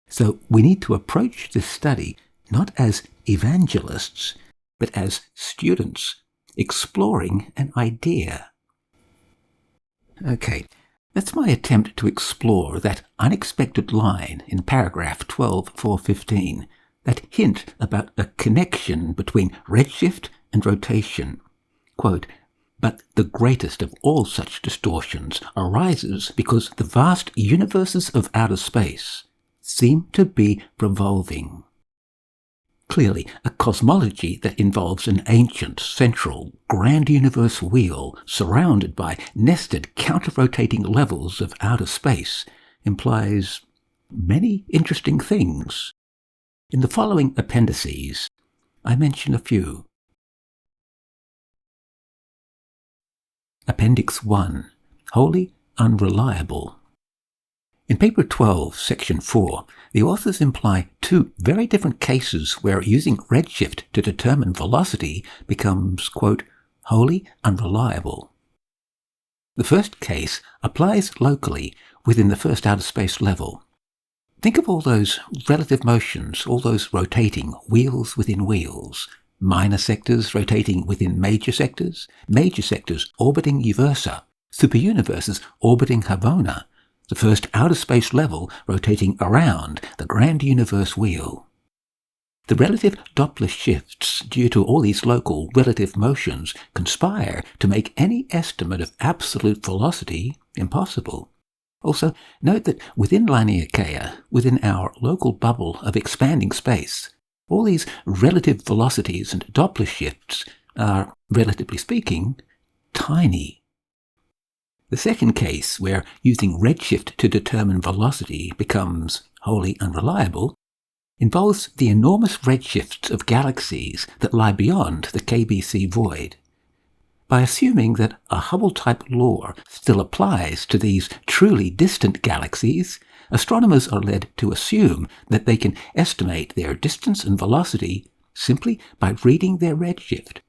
So we need to approach this study not as evangelists, but as students exploring an idea. Okay, that's my attempt to explore that unexpected line in paragraph 12.4.15, that hint about a connection between redshift and rotation. Quote, "But the greatest of all such distortions arises because the vast universes of outer space seem to be revolving." Clearly, a cosmology that involves an ancient, central, grand universe wheel surrounded by nested, counter-rotating levels of outer space implies many interesting things. In the following appendices, I mention a few. Appendix 1. Wholly unreliable. In paper 12, section 4, the authors imply two very different cases where using redshift to determine velocity becomes, quote, wholly unreliable. The first case applies locally within the first outer space level. Think of all those relative motions, all those rotating wheels within wheels, minor sectors rotating within major sectors orbiting Uversa, superuniverses orbiting Habona, the first outer space level rotating around the grand universe wheel. The relative Doppler shifts due to all these local relative motions conspire to make any estimate of absolute velocity impossible. Also, note that within Laniakea, within our local bubble of expanding space, all these relative velocities and Doppler shifts are, relatively speaking, tiny. The second case, where using redshift to determine velocity becomes wholly unreliable, involves the enormous redshifts of galaxies that lie beyond the KBC void. By assuming that a Hubble-type law still applies to these truly distant galaxies, astronomers are led to assume that they can estimate their distance and velocity simply by reading their redshift.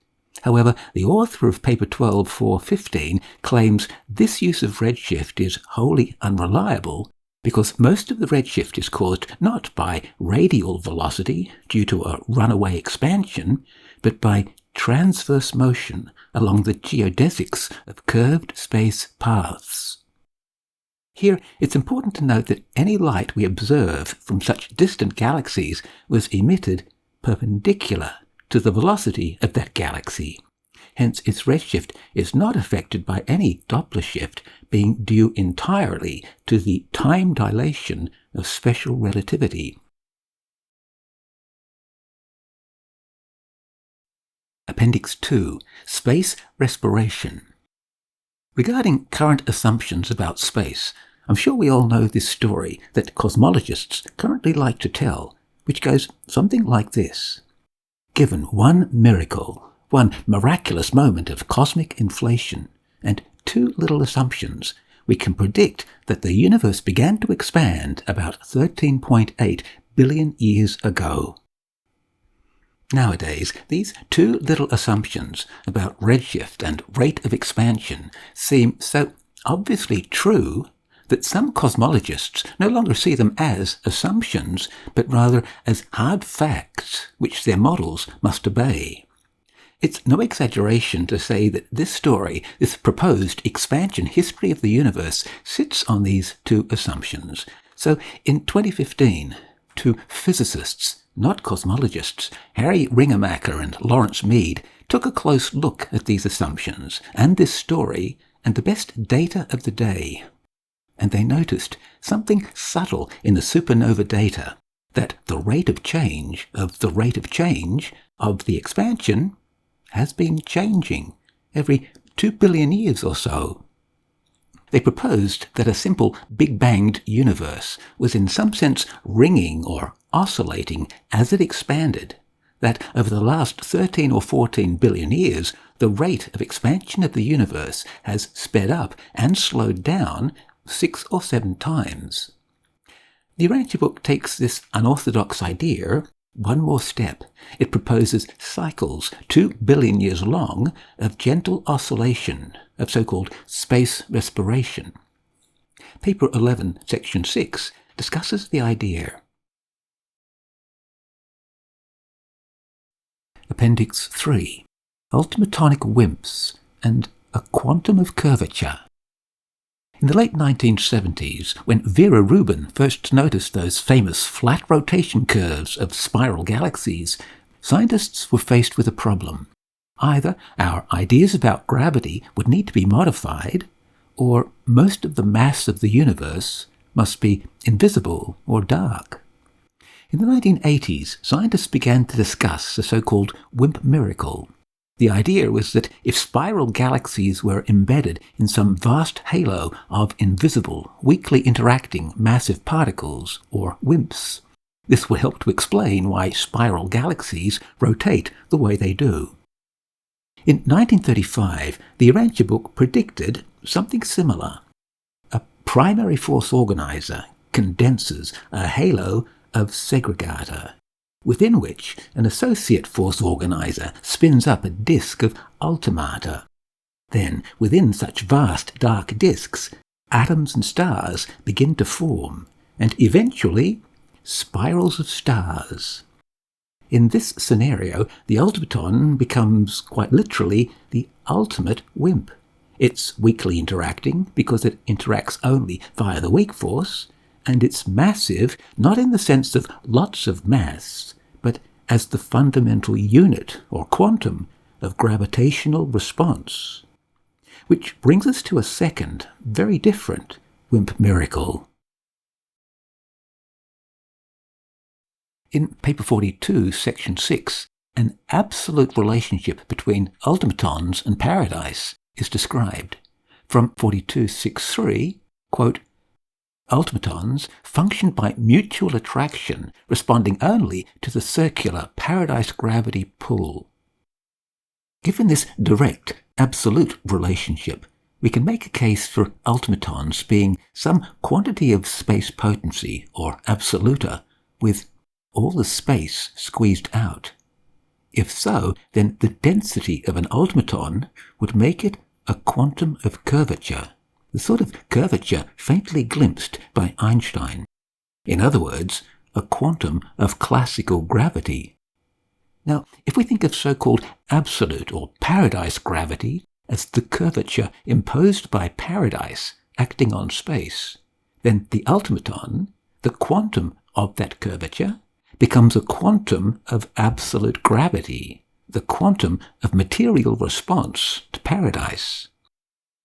However, the author of paper 12.4.15 claims this use of redshift is wholly unreliable because most of the redshift is caused not by radial velocity due to a runaway expansion, but by transverse motion along the geodesics of curved space paths. Here, it's important to note that any light we observe from such distant galaxies was emitted perpendicular to the velocity of that galaxy. Hence, its redshift is not affected by any Doppler shift being due entirely to the time dilation of special relativity. Appendix 2. Space Respiration. Regarding current assumptions about space, I'm sure we all know this story that cosmologists currently like to tell, which goes something like this. Given one miracle, one miraculous moment of cosmic inflation, and two little assumptions, we can predict that the universe began to expand about 13.8 billion years ago. Nowadays, these two little assumptions about redshift and rate of expansion seem so obviously true that some cosmologists no longer see them as assumptions, but rather as hard facts which their models must obey. It's no exaggeration to say that this story, this proposed expansion history of the universe, sits on these two assumptions. So, in 2015, two physicists, not cosmologists, Harry Ringemacher and Lawrence Mead, took a close look at these assumptions and this story and the best data of the day. And they noticed something subtle in the supernova data, that the rate of change of the expansion has been changing every 2 billion years or so. They proposed that a simple Big Banged universe was in some sense ringing or oscillating as it expanded, that over the last 13 or 14 billion years, the rate of expansion of the universe has sped up and slowed down 6 or 7 times. The Urantia Book takes this unorthodox idea one more step. It proposes cycles 2 billion years long of gentle oscillation, of so-called space respiration. Paper 11, Section 6, discusses the idea. Appendix 3. Ultimatonic WIMPs and a quantum of curvature. In the late 1970s, when Vera Rubin first noticed those famous flat rotation curves of spiral galaxies, scientists were faced with a problem. Either our ideas about gravity would need to be modified, or most of the mass of the universe must be invisible or dark. In the 1980s, scientists began to discuss the so-called WIMP miracle. The idea was that if spiral galaxies were embedded in some vast halo of invisible, weakly interacting massive particles, or WIMPs, this would help to explain why spiral galaxies rotate the way they do. In 1935, the Urantia Book predicted something similar. A primary force organizer condenses a halo of Segregata, within which an associate force organizer spins up a disk of ultimata. Then, within such vast dark disks, atoms and stars begin to form, and eventually spirals of stars. In this scenario, the ultimaton becomes quite literally the ultimate WIMP. It's weakly interacting because it interacts only via the weak force, and it's massive not in the sense of lots of mass, but as the fundamental unit, or quantum, of gravitational response. Which brings us to a second, very different WIMP miracle. In paper 42, section 6, an absolute relationship between ultimatons and paradise is described. From 42.6.3, quote, ultimatons function by mutual attraction, responding only to the circular paradise gravity pull. Given this direct, absolute relationship, we can make a case for ultimatons being some quantity of space potency, or absoluta, with all the space squeezed out. If so, then the density of an ultimaton would make it a quantum of curvature, the sort of curvature faintly glimpsed by Einstein. In other words, a quantum of classical gravity. Now, if we think of so-called absolute or paradise gravity as the curvature imposed by paradise acting on space, then the ultimaton, the quantum of that curvature, becomes a quantum of absolute gravity, the quantum of material response to paradise.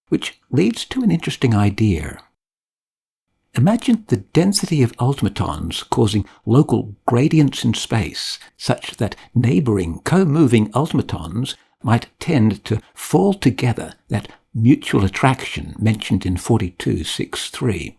Which leads to an interesting idea. Imagine the density of ultimatons causing local gradients in space, such that neighbouring co-moving ultimatons might tend to fall together, that mutual attraction mentioned in 42.6.3.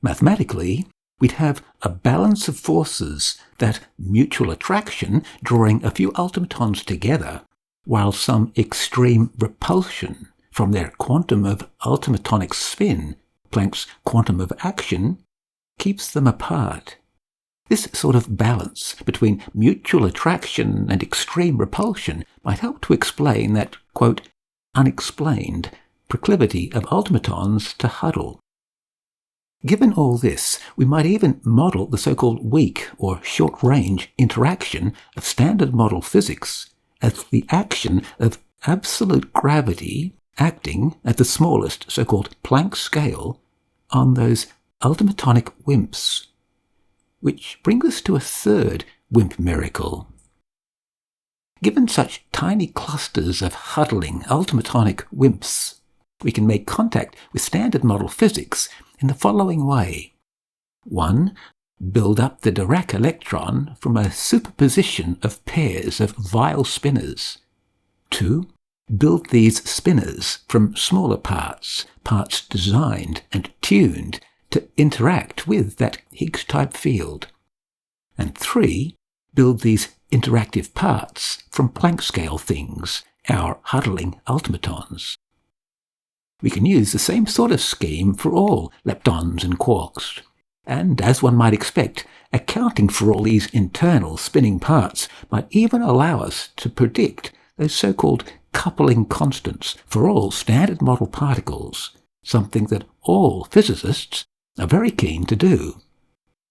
Mathematically, we'd have a balance of forces, that mutual attraction drawing a few ultimatons together, while some extreme repulsion from their quantum of ultimatonic spin, Planck's quantum of action, keeps them apart. This sort of balance between mutual attraction and extreme repulsion might help to explain that, quote, unexplained proclivity of ultimatons to huddle. Given all this, we might even model the so-called weak or short-range interaction of standard model physics as the action of absolute gravity acting at the smallest so-called Planck scale on those ultimatonic WIMPs. Which brings us to a third WIMP miracle. Given such tiny clusters of huddling ultimatonic WIMPs, we can make contact with standard model physics in the following way. 1. Build up the Dirac electron from a superposition of pairs of Weyl spinners. 2. Build these spinners from smaller parts designed and tuned to interact with that Higgs-type field. And 3. Build these interactive parts from Planck-scale things, our huddling ultimatons. We can use the same sort of scheme for all leptons and quarks. And, as one might expect, accounting for all these internal spinning parts might even allow us to predict those so-called coupling constants for all standard model particles, something that all physicists are very keen to do.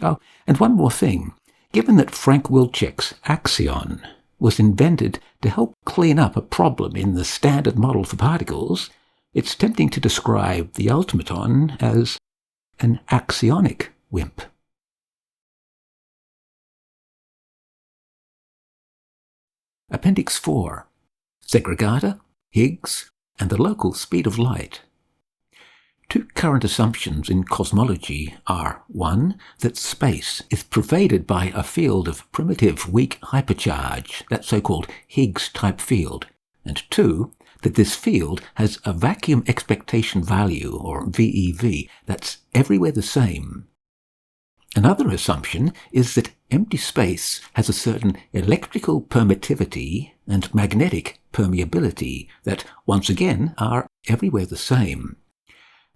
Oh, and one more thing. Given that Frank Wilczek's axion was invented to help clean up a problem in the standard model for particles, it's tempting to describe the ultimaton as an axionic WIMP. Appendix 4. Segregata, Higgs, and the local speed of light. Two current assumptions in cosmology are 1. That space is pervaded by a field of primitive weak hypercharge, that so-called Higgs-type field, and 2. That this field has a vacuum expectation value, or VEV, that's everywhere the same. Another assumption is that empty space has a certain electrical permittivity and magnetic permeability that, once again, are everywhere the same.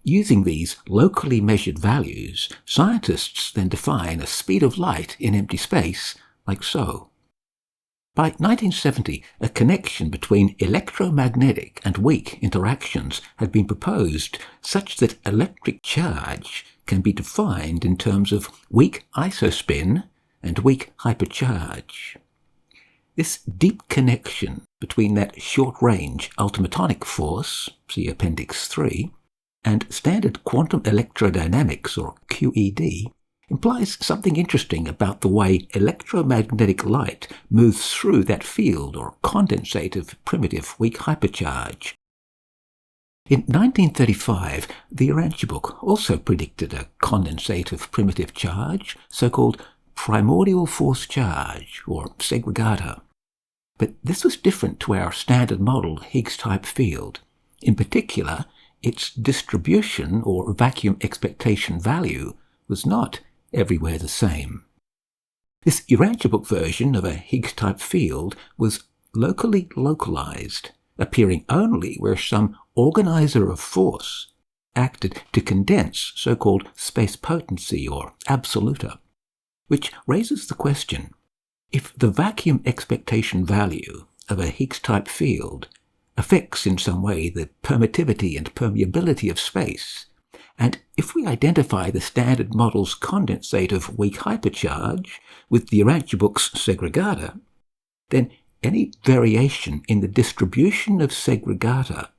Using these locally measured values, scientists then define a speed of light in empty space like so. By 1970, a connection between electromagnetic and weak interactions had been proposed such that electric charge can be defined in terms of weak isospin and weak hypercharge. This deep connection between that short-range ultimatonic force, see Appendix 3, and standard quantum electrodynamics, or QED, implies something interesting about the way electromagnetic light moves through that field or condensate of primitive weak hypercharge. In 1935, the Urantia Book also predicted a condensate of primitive charge, so-called primordial force charge, or Segregata. But this was different to our standard model Higgs-type field. In particular, its distribution, or vacuum expectation value, was not everywhere the same. This Urantia Book version of a Higgs-type field was locally localized, appearing only where some organizer of force acted to condense so-called space potency, or absoluta, which raises the question, if the vacuum expectation value of a Higgs-type field affects in some way the permittivity and permeability of space, and if we identify the standard model's condensate of weak hypercharge with the Urantia Book's Segregata, then any variation in the distribution of Segregata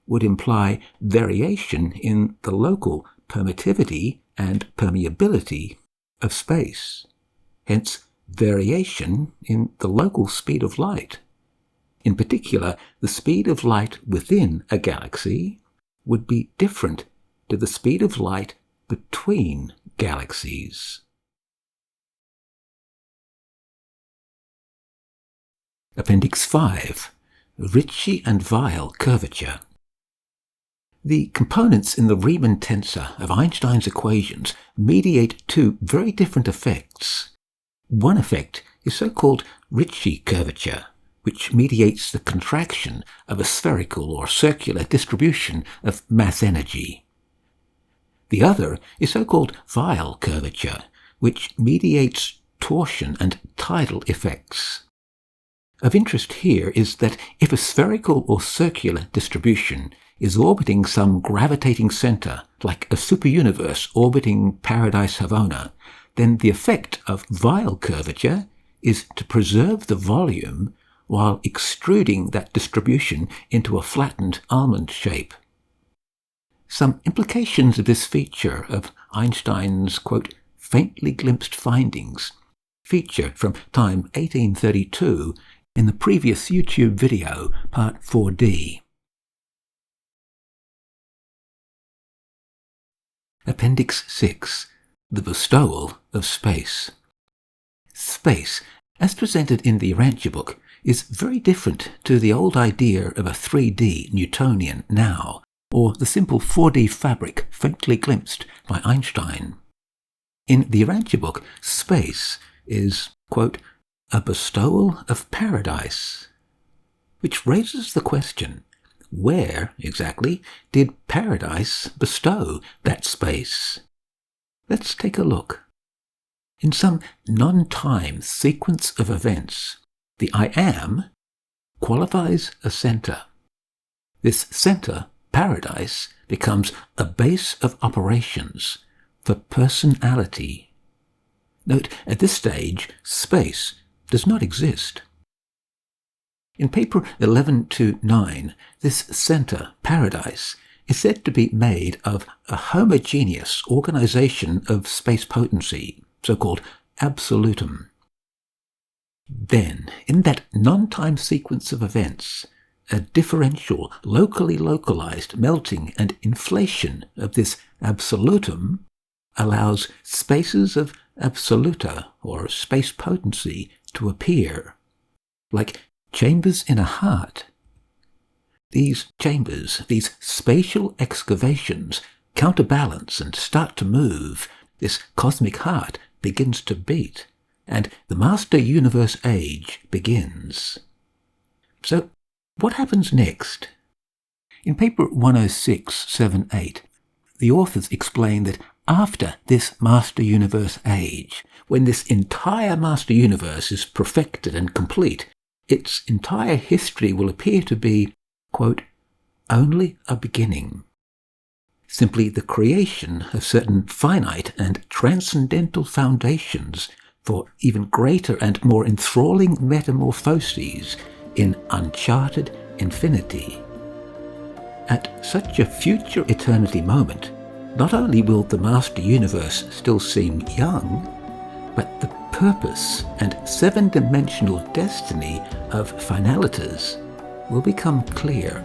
would imply variation in the local permittivity and permeability of space, hence variation in the local speed of light. In particular, the speed of light within a galaxy would be different to the speed of light between galaxies. Appendix 5. Ricci and Weyl curvature. The components in the Riemann tensor of Einstein's equations mediate two very different effects. One effect is so-called Ricci curvature, which mediates the contraction of a spherical or circular distribution of mass energy. The other is so-called Weyl curvature, which mediates torsion and tidal effects. Of interest here is that if a spherical or circular distribution is orbiting some gravitating center, like a superuniverse orbiting Paradise Havona, then the effect of Weyl curvature is to preserve the volume while extruding that distribution into a flattened almond shape. Some implications of this feature of Einstein's, quote, faintly glimpsed findings feature from time 1832 in the previous YouTube video, Part 4D. Appendix 6. The Bestowal of Space. Space, as presented in the Urantia Book, is very different to the old idea of a 3D Newtonian now, or the simple 4D fabric faintly glimpsed by Einstein. In the Urantia Book, space is, quote, a bestowal of paradise, which raises the question, where exactly did paradise bestow that space? Let's take a look. In some non-time sequence of events, the I am qualifies a center. This center, paradise, becomes a base of operations for personality. Note, at this stage, space does not exist. In paper 1129, this center, paradise, is said to be made of a homogeneous organization of space potency, so-called absolutum. Then, in that non-time sequence of events, a differential, locally localized melting and inflation of this absolutum allows spaces of absoluta, or space potency, to appear, like chambers in a heart. These chambers, these spatial excavations, counterbalance and start to move. This cosmic heart begins to beat, and the master universe age begins. So, what happens next? In paper 10678, the authors explain that after this master universe age, when this entire master universe is perfected and complete, its entire history will appear to be, quote, only a beginning. Simply the creation of certain finite and transcendental foundations for even greater and more enthralling metamorphoses in uncharted infinity. At such a future eternity moment, not only will the master universe still seem young, but the purpose and seven-dimensional destiny of finalitas will become clear.